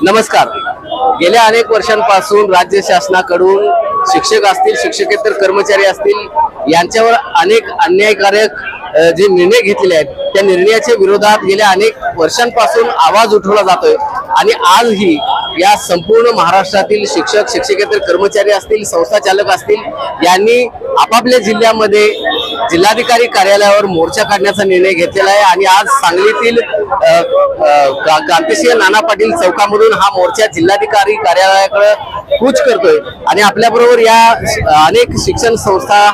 नमस्कार. गेल्या अनेक वर्षांपासून राज्य शासनाकडून शिक्षक असतील, शिक्षकेतर कर्मचारी असतील यांच्यावर अनेक अन्यायकारक जे निर्णय घेतलेले आहेत त्या निर्णयाच्या विरोधात गेल्या अनेक वर्षांपासून आवाज उठवला जातोय आणि आजही या संपूर्ण महाराष्ट्रातील शिक्षक, शिक्षकेतर कर्मचारी असतील, संस्था चालक असतील यांनी आपापल्या जिल्ह्यामध्ये जिल्हाधिकारी कार्यालयावर मोर्चा काढण्याचा निर्णय घेतलेला आहे आणि आज सांगलीतील क्रांतिसिंह नाना पाटील चौकामधून हा मोर्चा जिल्हाधिकारी कार्यालयाकडे कूच करतोय आणि आपल्याबरोबर या अनेक शिक्षण संस्था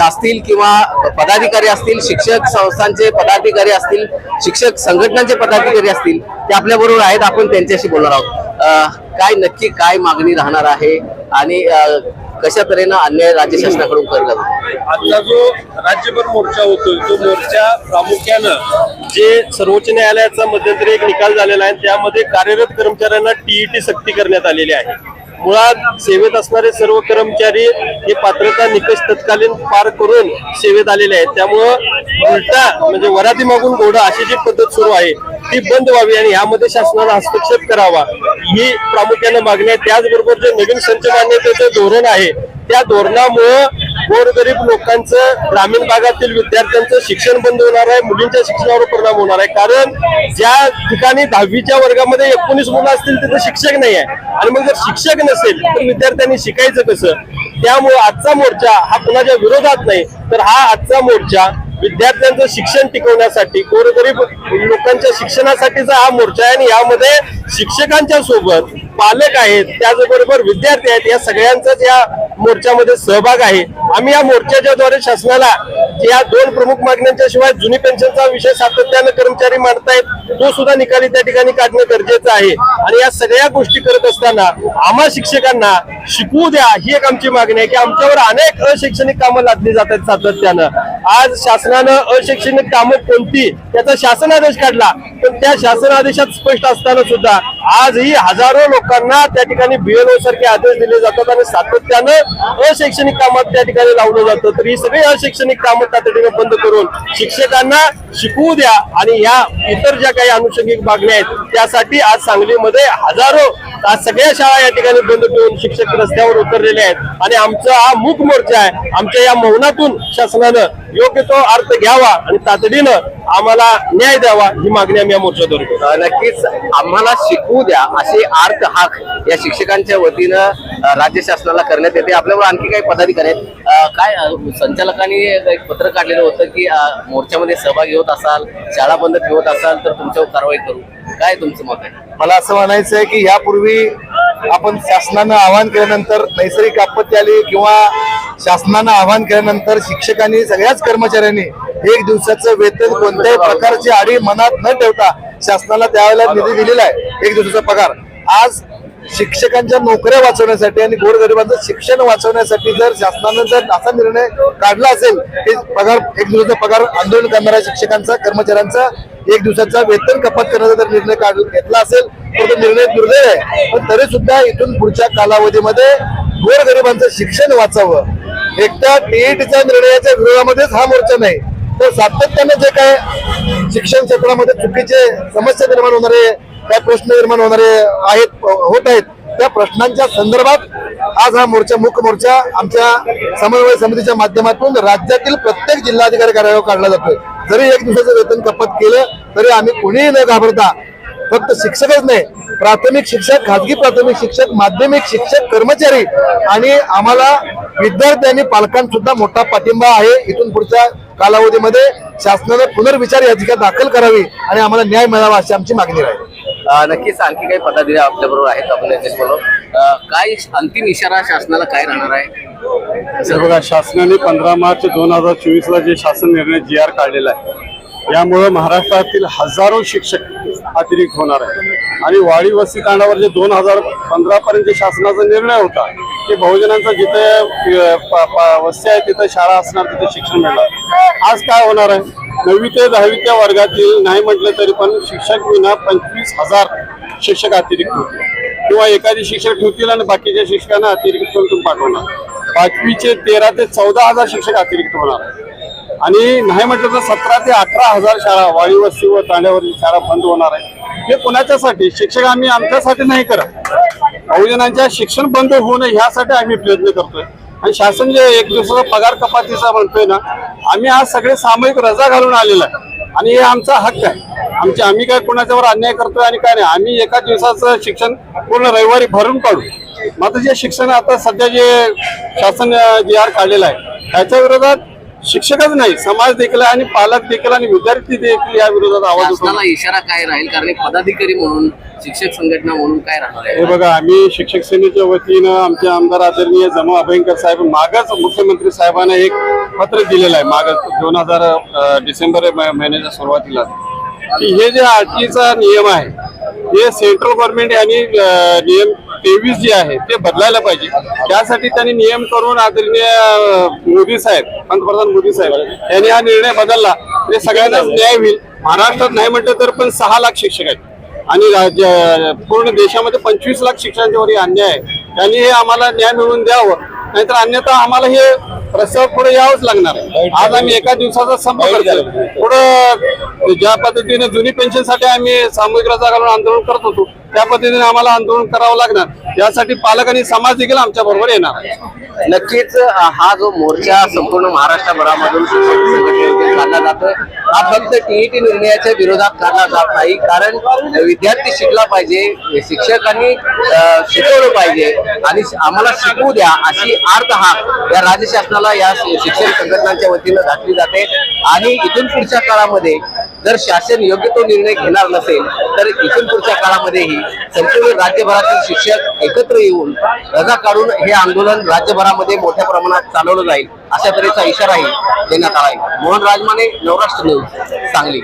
असतील किंवा पदाधिकारी असतील, शिक्षक संस्थांचे पदाधिकारी असतील, शिक्षक संघटनांचे पदाधिकारी असतील ते आपल्याबरोबर आहेत. आपण त्यांच्याशी बोलणार आहोत. काय नक्की काय मागणी राहणार आहे आणि कशा तऱ्हेनं अन्याय राज्य शासनाकडून करला जातो? आजचा जो राज्यभर मोर्चा होतोय तो मोर्चा प्रामुख्यानं जे सर्वोच्च न्यायालयाचा मध्यंतरी एक निकाल झालेला आहे त्यामध्ये कार्यरत कर्मचाऱ्यांना टीईटी सक्ती करण्यात आलेली आहे. मुळात सेवेत असणारे सर्व कर्मचारी हे पात्रता निकष तत्कालीन पार करून सेवेत आलेले आहेत. त्यामुळं उलटा म्हणजे वराती मागून घोडा अशी जी पद्धत सुरू आहे ती बंद व्हावी आणि यामध्ये शासनाने हस्तक्षेप करावा ही प्रामुख्याने मागणी आहे. त्याचबरोबर जे नवीन संच मान्यतेचं धोरण आहे त्या धोरणामुळं गोरगरीब लोकांचं, ग्रामीण भागातील विद्यार्थ्यांचं शिक्षण बंद होणार आहे, मुलींच्या शिक्षणावर परिणाम होणार आहे. कारण ज्या ठिकाणी 10वीच्या वर्गामध्ये 19 मुलं असतील तिथे शिक्षक नाही आहे आणि मग जर शिक्षक नसेल तर विद्यार्थ्यांनी शिकायचं कसं? त्यामुळे आजचा मोर्चा हा कुणाच्या विरोधात नाही तर हा आजचा मोर्चा विद्यार्थ्यांचं शिक्षण टिकवण्यासाठी, गोरगरीब लोकांच्या शिक्षणासाठीचा हा मोर्चा आहे आणि यामध्ये शिक्षकांच्या सोबत पालक आहेत, त्याचबरोबर विद्यार्थी आहेत, या सगळ्यांचाच या मोर्चामध्ये सहभाग आहे. आम्ही या मोर्चाच्या द्वारे शासनाला या दोन प्रमुख मागण्यांच्या शिवाय जुनी पेन्शनचा विषय सातत्यानं कर्मचारी मांडतायत तो सुद्धा निकाली त्या ठिकाणी काढणं गरजेचं आहे आणि या सगळ्या गोष्टी करत असताना आम्हा शिक्षकांना शिकवू द्या ही एक आमची मागणी आहे की आमच्यावर अनेक अशैक्षणिक कामं लादली जात आहेत सातत्यानं. आज शासनानं अशैक्षणिक कामं कोणती त्याचा शासन आदेश काढला पण त्या शासन आदेशात स्पष्ट असताना सुद्धा आजही हजारो लोकांना त्या ठिकाणी बीएलओ सारखे आदेश दिले जातात आणि सातत्यानं अशैक्षणिक कामात त्या ठिकाणी लावलं जातं. तर ही सगळी अशैक्षणिक कामं तातडीने बंद करून शिक्षकांना शिकवू द्या आणि या इतर ज्या काही अनुषंगिक मागण्या आहेत त्यासाठी आज सांगलीमध्ये हजारो आज सगळ्या शाळा या ठिकाणी बंद ठेवून शिक्षक रस्त्यावर उतरलेले आहेत आणि आमचा हा मूक मोर्चा आहे. आमच्या या मौनातून शासनानं योग्य तो अर्थ घ्यावा आणि तातडीनं आम्हाला न्याय द्यावा ही मागणी आम्ही या मोर्चाद्वारे करतो. नक्कीच आम्हाला शिकवू द्या असे अर्थ हाक या शिक्षकांच्या वतीनं राज्य शासनाला करण्यात येते. आपल्यावर आणखी काही पदाधिकारी आहेत. काय संचालकांनी एक पत्र काढलेलं होतं की मोर्चामध्ये सहभागी होत असाल, शाळा बंद ठेवत असाल तर तुमच्यावर कारवाई करू. काय तुमचं मत आहे? मला असं म्हणायचं आहे की यापूर्वी आपण शासनानं आवाहन केल्यानंतर नैसर्गिक आपत्ती आली किंवा शासनानं आवाहन केल्यानंतर शिक्षकांनी सगळ्याच कर्मचाऱ्यांनी 1 दिवसाचं वेतन कोणत्याही प्रकारची आडी मनात न ठेवता शासनाला त्यावेळेला निधी दिलेला आहे. 1 दिवसाचा पगार आज शिक्षकांच्या नोकऱ्या वाचवण्यासाठी आणि गोरगरिबांचं शिक्षण वाचवण्यासाठी जर शासनानं जर असा निर्णय काढला असेल की पगार 1 दिवसाचा पगार आंदोलन करणाऱ्या शिक्षकांचा, कर्मचाऱ्यांचा 1 दिवसाचा वेतन कपात करण्याचा जर निर्णय घेतला असेल तर तो निर्णय दुर्दैव आहे. पण तरी सुद्धा इथून पुढच्या कालावधीमध्ये गोरगरिबांचं शिक्षण वाचावं एकट्या टीईटीच्या निर्णयाच्या विरोधामध्येच हा मोर्चा नाही तर सातत्यानं जे काय शिक्षण क्षेत्रामध्ये चुकीचे समस्या निर्माण होणारे, काय प्रश्न निर्माण होणारे होत आहेत त्या प्रश्नांच्या संदर्भात आज हा मोर्चा मूक मोर्चा आमच्या समन्वय समितीच्या माध्यमातून राज्यातील प्रत्येक जिल्हाधिकारी कार्यालयावर काढला जातोय. जरी 1 दिवसाचं वेतन कपात केलं तरी आम्ही कुणीही न घाबरता फक्त शिक्षकच नाही, प्राथमिक शिक्षक, खाजगी प्राथमिक शिक्षक, माध्यमिक शिक्षक, कर्मचारी आणि आम्हाला विद्यार्थी आणि पालकांसुद्धा मोठा पाठिंबा आहे. इथून पुढच्या कालावधीमध्ये शासनाने पुनर्विचार याचिका दाखल करावी आणि आम्हाला न्याय मिळावा अशी आमची मागणी आहे. नक्कीच आणखी काही पदाधिकारी आपल्याबरोबर आहेत. आपण त्याच्याबरोबर काय अंतिम इशारा शासनाला काय राहणार आहे? बघा, शासनाने 15 मार्च 2024 ला जे शासन निर्णय GR काढलेला आहे यामुळे महाराष्ट्रातील हजारो शिक्षक अतिरिक्त होणार आहे. आणि वाडी वस्ती तांडावर जे 2015 पर्यंत शासनाचा निर्णय होता की बहुजनांचा जिथे वस्ती आहे तिथे शाळा असणार, तिथे शिक्षण मिळणार. आज काय होणार आहे? 9वी ते 10वीच्या वर्गातील नाही म्हटलं तरी पण शिक्षक विना 25,000 शिक्षक अतिरिक्त होतील किंवा एखादी शिक्षक ठेवतील आणि बाकीच्या शिक्षकांना अतिरिक्त करून पाठवणार. 5वीचे 13 ते 14,000 शिक्षक अतिरिक्त होणार आणि नाही म्हटलं तर 17 ते 18,000 शाळा वाडी वस्ती व तांड्यावरील शाळा बंद होणार आहे. हे कोणाच्यासाठी? शिक्षक आम्ही आमच्यासाठी नाही करत, बहुजनांच्या शिक्षण बंद होऊ नये ह्यासाठी आम्ही प्रयत्न करतोय. आणि शासन जे एक दिवसाचा पगार कपातीचा म्हणतोय ना, आम्ही आज सगळे सामूहिक रजा घालून आलेला आहे आणि हे आमचा हक्क आहे. आम्ही काय कोणाच्यावर अन्याय करतोय आणि काय नाही. आम्ही एका दिवसाचं शिक्षण पूर्ण रविवारी भरून काढू. मात्र जे शिक्षण आता सध्या जे शासन जी काढलेला आहे त्याच्या विरोधात शिक्षकच नाही, समाज देखील आणि पालक देखील आणि विद्यार्थी देखील या विरोधात आवाज उठवतो. शासनाला इशारा काय राहील? कारण एक पदाधिकारी म्हणून, शिक्षक संघटना म्हणून काय राहणार आहे? हे बघा, आम्ही शिक्षक सेनेच्या वतीनं आमचे आमदार आदरणीय जमा अभयंकर साहेब मागच मुख्यमंत्री साहेबांना एक पत्र दिलेलं आहे मागच 2000 डिसेंबर महिन्याच्या सुरुवातीला की हे जे आरटीचा नियम आहे हे सेंट्रल गव्हर्नमेंट यांनी नियम 23 जे आहे ते बदलायला पाहिजे. त्यासाठी त्यांनी नियम करून आदरणीय मोदी साहेब, पंतप्रधान मोदी साहेब यांनी हा निर्णय बदलला ते सगळ्यांनाच न्याय होईल. महाराष्ट्रात नाही म्हटलं तर पण 6 लाख शिक्षक आहेत आणि पूर्ण देशामध्ये 25 लाख शिक्षकांच्या वरील अन्याय आहे. त्यांनी हे आम्हाला न्याय मिळवून द्यावं, नाहीतर अन्यथा आम्हाला हे रस्त्यावर पुढे यावंच लागणार आहे. आज आम्ही एका दिवसाचा संप करतोय. पुढं ज्या पद्धतीने जुनी पेन्शनसाठी आम्ही सामूहिक रजा घालून आंदोलन करत होतो त्या पद्धतीने आम्हाला आंदोलन करावं लागणार. यासाठी पालक आणि समाज देखील आमच्या बरोबर येणार आहे. नक्कीच हा जो मोर्चा संपूर्ण महाराष्ट्रभरामधून शिक्षक संघटनेतून काढला जातोय हा फक्त टीईटी निर्णयाच्या विरोधात काढला जात नाही, कारण विद्यार्थी शिकला पाहिजे, शिक्षकांनी शिकवलं पाहिजे आणि आम्हाला शिकवू द्या अशी आर्त हाक या राज्य शासनाला या शिक्षण संघटनांच्या वतीनं घातली जाते. आणि इथून पुढच्या काळामध्ये जर शासन योग्य तो निर्णय घेणार नसेल तर इथून पुढच्या काळामध्येही संपूर्ण राज्यभरातील शिक्षक एकत्र येऊन रजा काढून हे आंदोलन राज्यभरामध्ये मोठ्या प्रमाणात चालवलं जाईल अशा तऱ्हेचा इशाराही देण्यात आला आहे. मोहन राजमाने, नवराष्ट्र न्यूज, सांगली.